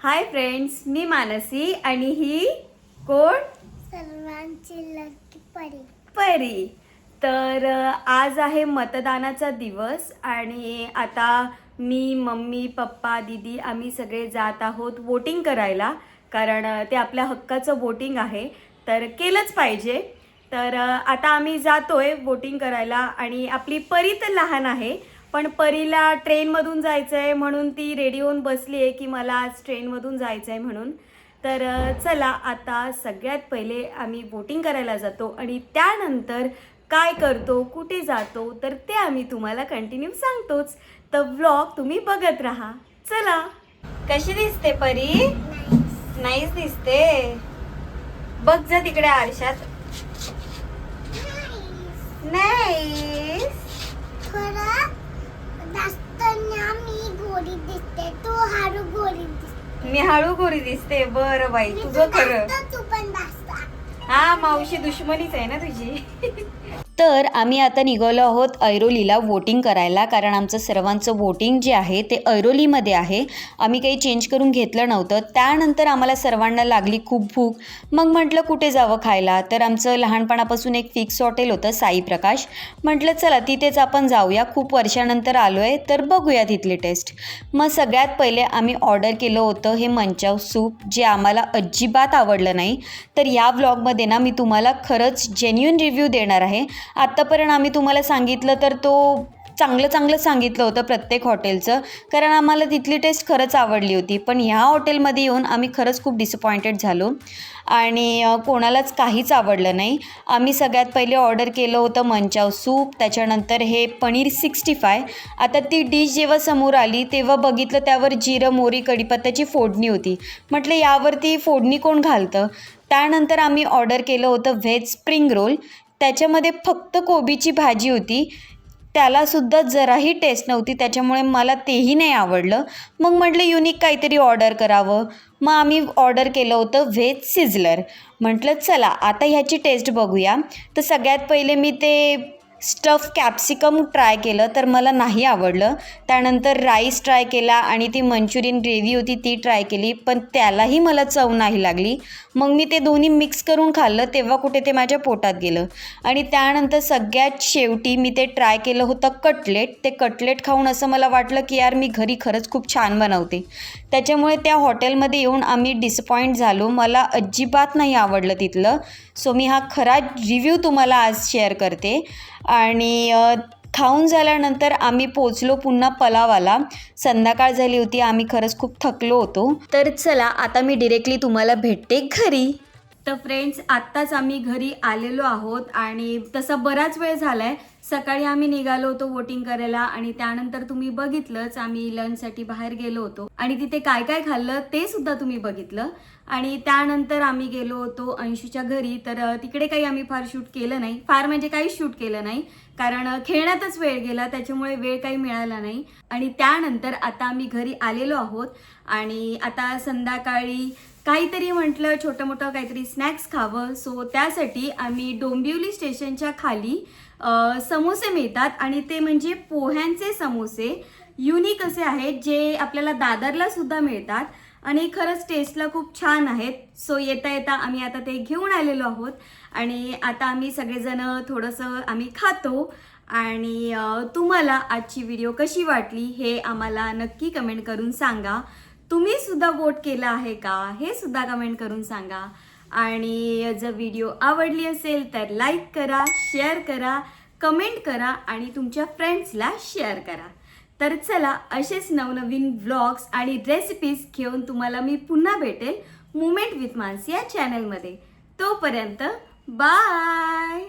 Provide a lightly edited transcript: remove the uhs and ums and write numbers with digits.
Hi friends, मी मानसी आणि ही कोण? सर्वांची लकी परी. परी. तर आज आहे मतदानाचा दिवस आणि आता मी, मम्मी, पप्पा, दीदी आम्ही सगळे जात आहोत वोटिंग करायला. कारण ते आपल्या हक्काचं वोटिंग आहे, तर केलंच पाहिजे. तर आता आम्ही जातोय वोटिंग करायला आणि आपली परी तर लहान आहे, पण परीला ट्रेनमधून जायचं आहे म्हणून ती रेडी होऊन बसली आहे की मला आज ट्रेनमधून जायचं आहे म्हणून. तर चला आता सगळ्यात पहिले आम्ही वोटिंग करायला जातो आणि त्यानंतर काय करतो, कुठे जातो, तर ते आम्ही तुम्हाला कंटिन्यू सांगतोच. तर व्लॉग तुम्ही बघत राहा. चला. कशी दिसते परी? नाहीच दिसते. बघ जा तिकडे आरशात. नाही खरं दास्ताना मी गोरी दिसते, तू हारू गोरी दिसते. मी हळू गोरी दिसते. बरं बाई, तुझं खरं. तू पण दास्ता. हा, मावशी दुश्मनीच आहे ना तुझी. तर आम्ही आता निघालो आहोत ऐरोलीला वोटिंग करायला, कारण आमचं सर्वांचं वोटिंग जे आहे ते ऐरोलीमध्ये आहे. आम्ही काही चेंज करून घेतलं नव्हतं. त्यानंतर आम्हाला सर्वांना लागली खूप भूक. मग म्हटलं कुठे जावं खायला, तर आमचं लहानपणापासून एक फिक्स हॉटेल होतं, साई प्रकाश. म्हटलं चला तिथेच आपण जाऊया, खूप वर्षानंतर आलो आहे तर बघूया तिथली टेस्ट. मग सगळ्यात पहिले आम्ही ऑर्डर केलं होतं हे मंचाव सूप, जे आम्हाला अजिबात आवडलं नाही. तर या व्लॉगमध्ये ना मी तुम्हाला खरंच जेन्युइन रिव्ह्यू देणार आहे. आत्तापर्यंत आम्ही तुम्हाला सांगितलं तर तो चांगलं सांगितलं होतं प्रत्येक हॉटेलचं, कारण आम्हाला तिथली टेस्ट खरंच आवडली होती. पण ह्या हॉटेलमध्ये येऊन आम्ही खरंच खूप डिसअपॉइंटेड झालो आणि कोणालाच काहीच आवडलं नाही. आम्ही सगळ्यात पहिले ऑर्डर केलं होतं मंचाव सूप, त्याच्यानंतर हे पनीर 65. आता ती डिश जेव्हा समोर आली तेव्हा बघितलं त्यावर जिरं, मोहरी, कढीपत्त्याची फोडणी होती. म्हटलं यावरती फोडणी कोण घालतं. त्यानंतर आम्ही ऑर्डर केलं होतं व्हेज स्प्रिंग रोल. त्याच्यामध्ये फक्त कोबीची भाजी होती, त्यालासुद्धा जराही टेस्ट नव्हती, त्याच्यामुळे मला तेही नाही आवडलं. मग म्हटलं युनिक काहीतरी ऑर्डर करावं. मग आम्ही ऑर्डर केलं होतं व्हेज सिझलर. म्हटलं चला आता ह्याची टेस्ट बघूया. तर सगळ्यात पहिले मी ते स्टफ कॅप्सिकम ट्राय केलं, तर मला नाही आवडलं. त्यानंतर राईस ट्राय केला आणि ती मंचुरियन ग्रेव्ही होती ती ट्राय केली, पण त्यालाही मला चव नाही लागली. मग मी ते दोन्ही मिक्स करून खाल्लं, तेव्हा कुठे ते माझ्या पोटात गेलं. आणि त्यानंतर सगळ्यात शेवटी मी ते ट्राय केलं होतं कटलेट. ते कटलेट खाऊन असं मला वाटलं की यार मी घरी खरंच खूप छान बनवते. त्याच्यामुळे त्या हॉटेलमध्ये येऊन आम्ही डिसअपॉइंट झालो. मला अजिबात नाही आवडलं तिथलं. सो मी हा खरा रिव्ह्यू तुम्हाला आज शेअर करते. आणि खाऊन झाल्यानंतर आम्ही पोचलो पुन्हा पलावाला. संध्याकाळ झाली होती, आम्ही खरंच खूप थकलो होतो. तर चला आता मी डिरेक्टली तुम्हाला भेटते घरी. तर फ्रेंड्स, आत्ताच आम्ही घरी आलेलो आहोत आणि तसा बराच वेळ झाला आहे. सकाळी आम्ही निघालो होतो वोटिंग करायला आणि त्यानंतर तुम्ही बघितलंच आम्ही लंचसाठी बाहेर गेलो होतो आणि तिथे काय काय खाल्लं ते सुद्धा तुम्ही बघितलं. आणि त्यानंतर आम्ही गेलो होतो अंशूच्या घरी. तर तिकडे काही आम्ही फार शूट केलं नाही, फार म्हणजे काही शूट केलं नाही, कारण खेळण्यातच वेळ गेला, त्याच्यामुळे वेळ काही मिळाला नाही. आणि त्यानंतर आता आम्ही घरी आलेलो आहोत आणि आता संध्याकाळी काहीतरी म्हटलं छोटं मोठं काहीतरी स्नॅक्स खावं. सो त्यासाठी आम्ही डोंबिवली स्टेशनच्या खाली समोसे मिळतात आणि ते म्हणजे पोह्यांचे समोसे, युनिक असे आहेत जे आपल्याला दादरला सुद्धा मिळतात आणि खरंच टेस्टला खूप छान आहेत. सो येता येता आम्ही आता ते घेऊन आलेलो आहोत आणि आता आम्ही सगळेजण थोडंसं आम्ही खातो. आणि तुम्हाला आजची व्हिडिओ कशी वाटली हे आम्हाला नक्की कमेंट करून सांगा. तुम्ही सुद्धा वोट केला आहे का हे सुद्धा कमेंट करून सांगा. आणि जर व्हिडिओ आवडली असेल तर लाईक करा, शेअर करा, कमेंट करा आणि तुमच्या फ्रेंड्सला शेअर करा. तर चला असेच नवनवीन व्लॉग्स आणि रेसिपीज घेऊन तुम्हाला मी पुन्हा भेटेल मुमेंट विथ मानसी या चॅनलमध्ये. तोपर्यंत बाय.